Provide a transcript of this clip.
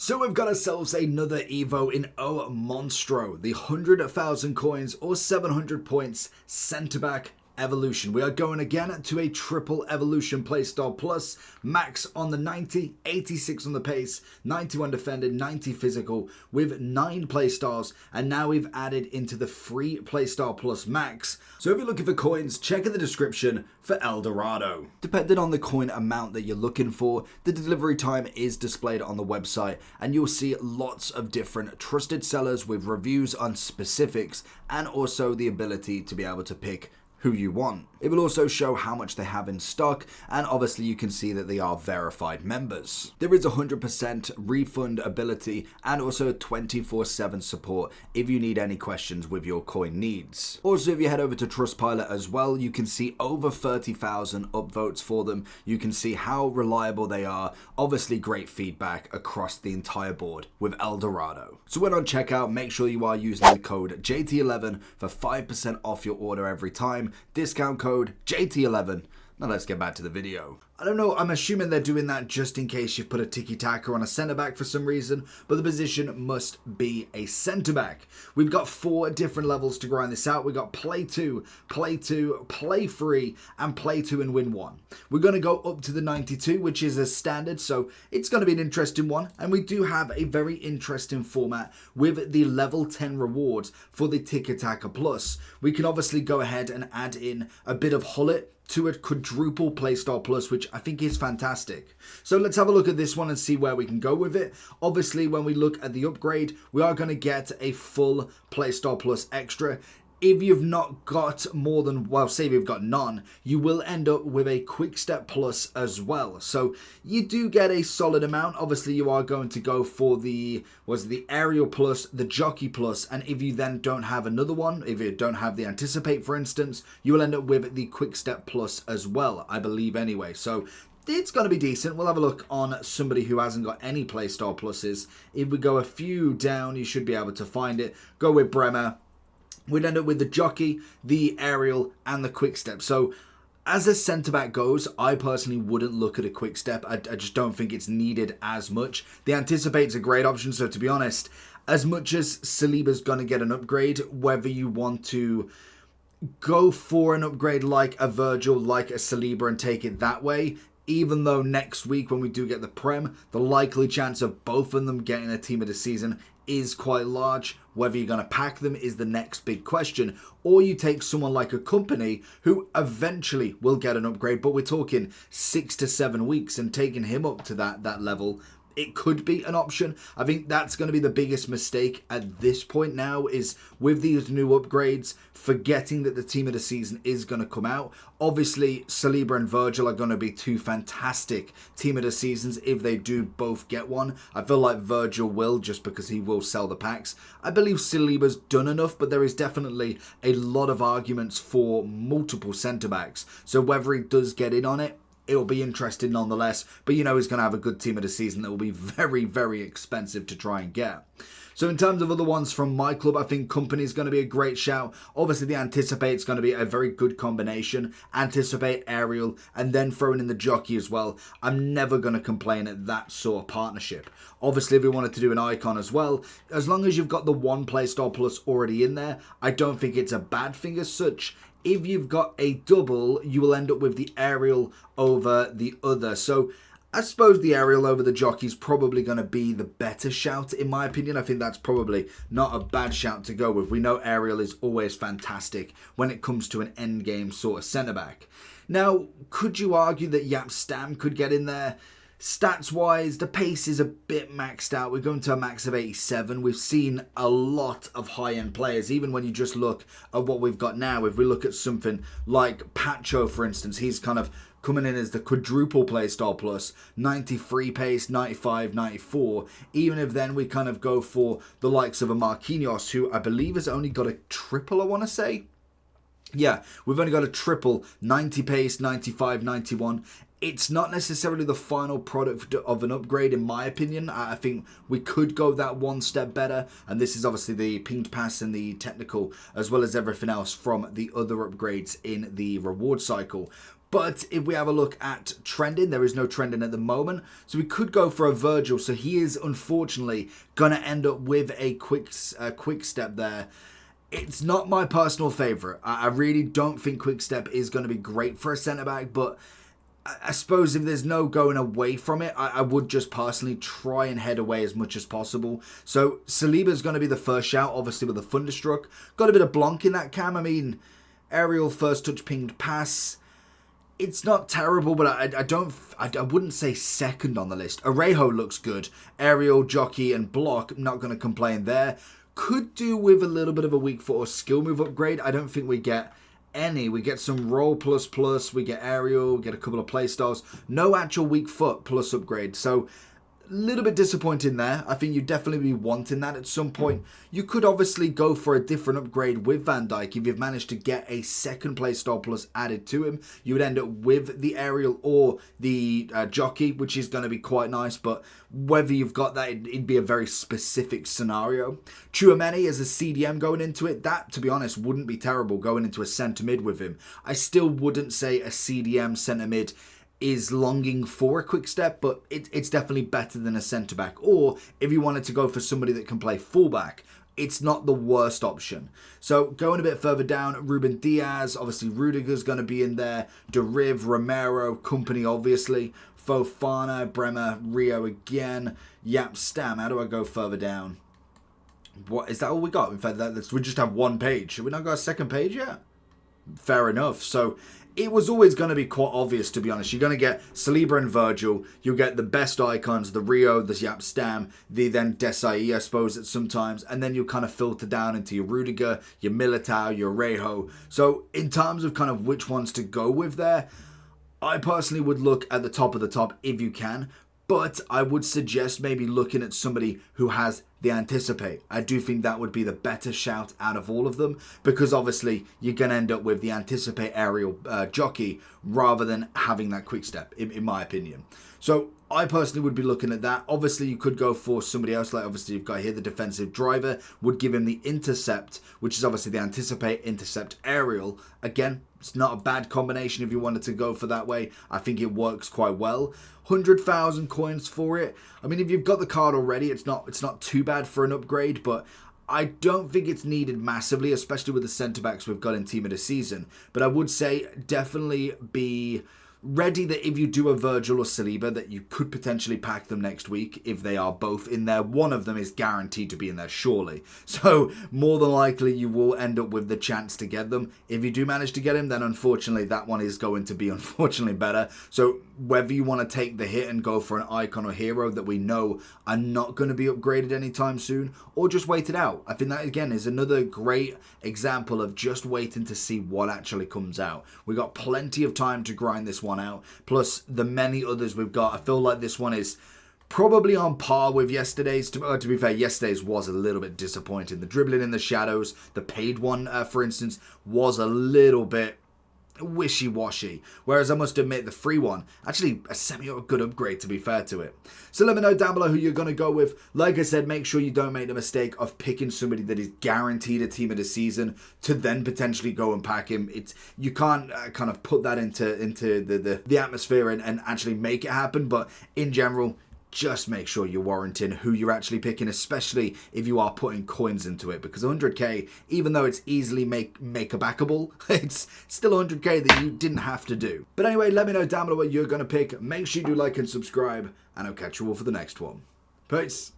So we've got ourselves another Evo in O Monstro, the 100,000 coins or 700 points centre-back evolution. We are going again to a triple evolution playstyle plus, max on the 90, 86 on the pace, 91 defended, 90 physical with 9 playstyles, and now we've added into the free playstyle plus max. So if you're looking for coins, check in the description for El Dorado. Depending on the coin amount that you're looking for, the delivery time is displayed on the website, and you'll see lots of different trusted sellers with reviews on specifics and also the ability to be able to pick who you want. It will also show how much they have in stock, and obviously you can see that they are verified members. There is 100% refund ability and also 24/7 support if you need any questions with your coin needs. Also, if you head over to Trustpilot as well, you can see over 30,000 upvotes for them. You can see how reliable they are. Obviously great feedback across the entire board with El Dorado. So when on checkout, make sure you are using the code JT11 for 5% off your order every time. Discount code JT11. Now let's get back to the video. I don't know, I'm assuming they're doing that just in case you put a tiki-taka on a centre-back for some reason, but the position must be a centre-back. We've got 4 different levels to grind this out. We've got play 2, play 2, play 3, and play 2 and win 1. We're going to go up to the 92, which is a standard, so it's going to be an interesting one. And we do have a very interesting format with the level 10 rewards for the tiki-taka plus. We can obviously go ahead and add in a bit of hullet to a quadruple playstyle plus, which I think is fantastic. So let's have a look at this one and see where we can go with it. Obviously, when we look at the upgrade, we are going to get a full playstyle plus extra. If you've not got more than, well, say you've got none, you will end up with a quick step plus as well. So you do get a solid amount. Obviously, you are going to go for the aerial plus, the jockey plus, and if you then don't have another one, if you don't have the anticipate, for instance, you will end up with the quick step plus as well, I believe anyway. So it's going to be decent. We'll have a look on somebody who hasn't got any playstyle pluses. If we go a few down, you should be able to find it. Go with Bremer. We'd end up with the jockey, the aerial, and the quick step. So as a centre-back goes, I personally wouldn't look at a quick step. I just don't think it's needed as much. The anticipate's a great option, so to be honest, as much as Saliba's going to get an upgrade, whether you want to go for an upgrade like a Virgil, like a Saliba, and take it that way, even though next week when we do get the Prem, the likely chance of both of them getting a team of the season is quite large. Whether you're going to pack them is the next big question. Or you take someone like a company who eventually will get an upgrade, but we're talking 6 to 7 weeks, and taking him up to that level, it could be an option. I think that's going to be the biggest mistake at this point now, is with these new upgrades, forgetting that the team of the season is going to come out. Obviously, Saliba and Virgil are going to be 2 fantastic team of the seasons if they do both get one. I feel like Virgil will, just because he will sell the packs. I believe Saliba's done enough, but there is definitely a lot of arguments for multiple centre-backs. So whether he does get in on it, it'll be interesting nonetheless, but you know he's going to have a good team of the season that will be very, very expensive to try and get. So in terms of other ones from my club, I think Company is going to be a great shout. Obviously, the Anticipate is going to be a very good combination. Anticipate, Aerial, and then throwing in the Jockey as well. I'm never going to complain at that sort of partnership. Obviously, if we wanted to do an Icon as well, as long as you've got the one playstyle plus already in there, I don't think it's a bad thing as such. If you've got a double, you will end up with the Aerial over the other. So I suppose the Aerial over the Jockey is probably going to be the better shout, in my opinion. I think that's probably not a bad shout to go with. We know Aerial is always fantastic when it comes to an endgame sort of centre-back. Now, could you argue that Yap Stam could get in there? Stats-wise, the pace is a bit maxed out. We're going to a max of 87. We've seen a lot of high-end players, even when you just look at what we've got now. If we look at something like Pacho, for instance, he's kind of coming in as the quadruple playstyle plus, 93 pace, 95, 94. Even if then we kind of go for the likes of a Marquinhos, who I believe has only got a triple, I want to say. Yeah, we've only got a triple, 90 pace, 95, 91. It's not necessarily the final product of an upgrade, in my opinion. I think we could go that one step better. And this is obviously the pinged pass and the technical, as well as everything else from the other upgrades in the reward cycle. But if we have a look at trending, there is no trending at the moment. So we could go for a Virgil. So he is unfortunately going to end up with a quick step there. It's not my personal favourite. I really don't think quick step is going to be great for a centre-back. But I suppose if there's no going away from it, I would just personally try and head away as much as possible. So Saliba's going to be the first shout, obviously with a Thunderstruck. Got a bit of Blanc in that cam. I mean, aerial first touch pinged pass. It's not terrible, but I wouldn't say second on the list. Arejo looks good. Aerial, jockey, and block, not going to complain there. Could do with a little bit of a weak foot or skill move upgrade. I don't think we get any. We get some roll plus, we get aerial, we get a couple of playstyles. No actual weak foot plus upgrade. So a little bit disappointing there. I think you'd definitely be wanting that at some point. You could obviously go for a different upgrade with Van Dijk. If you've managed to get a second playstyle plus added to him, you would end up with the aerial or the jockey, which is going to be quite nice. But whether you've got that, it'd be a very specific scenario. Tchouaméni as a CDM going into it, that, to be honest, wouldn't be terrible going into a centre mid with him. I still wouldn't say a CDM centre mid is longing for a quick step, but it's definitely better than a centre back. Or if you wanted to go for somebody that can play fullback, it's not the worst option. So going a bit further down, Ruben Diaz, obviously Rudiger's going to be in there, Deriv, Romero, Company obviously, Fofana, Bremer, Rio again, Yap Stam. How do I go further down? What is that all we got? In fact, we just have one page. Should we not got a second page yet? Fair enough. So it was always going to be quite obvious, to be honest. You're going to get Saliba and Virgil. You'll get the best icons, the Rio, the Yap Stam, the then Desai, I suppose, at sometimes. And then you'll kind of filter down into your Rudiger, your Militao, your Rejo. So in terms of kind of which ones to go with there, I personally would look at the top of the top if you can. But I would suggest maybe looking at somebody who has the Anticipate. I do think that would be the better shout out of all of them, because obviously you're going to end up with the Anticipate aerial jockey rather than having that quick step, in my opinion. So I personally would be looking at that. Obviously, you could go for somebody else. Like obviously you've got here the defensive driver, would give him the Intercept, which is obviously the Anticipate, Intercept, aerial. Again, it's not a bad combination if you wanted to go for that way. I think it works quite well. 100,000 coins for it. I mean, if you've got the card already, it's not too bad for an upgrade, but I don't think it's needed massively, especially with the centre-backs we've got in Team of the Season. But I would say definitely be ready that if you do a Virgil or Saliba, that you could potentially pack them next week if they are both in there. One of them is guaranteed to be in there, surely. So more than likely you will end up with the chance to get them. If you do manage to get him, then unfortunately that one is going to be unfortunately better. So whether you want to take the hit and go for an icon or hero that we know are not going to be upgraded anytime soon, or just wait it out. I think that again is another great example of just waiting to see what actually comes out. We got plenty of time to grind this one out, plus the many others we've got. I feel like this one is probably on par with yesterday's. To be fair, yesterday's was a little bit disappointing. The dribbling in the shadows, the paid one, for instance, was a little bit wishy-washy, whereas I must admit the free one actually a semi-good upgrade, to be fair to it. So let me know down below who you're going to go with. Like I said, make sure you don't make the mistake of picking somebody that is guaranteed a Team of the Season to then potentially go and pack him. You can't kind of put that into the atmosphere and actually make it happen, but in general, just make sure you're warranting who you're actually picking, especially if you are putting coins into it, because 100k, even though it's easily make a backable, it's still 100k that you didn't have to do. But anyway, let me know down below what you're going to pick. Make sure you do like and subscribe, and I'll catch you all for the next one. Peace.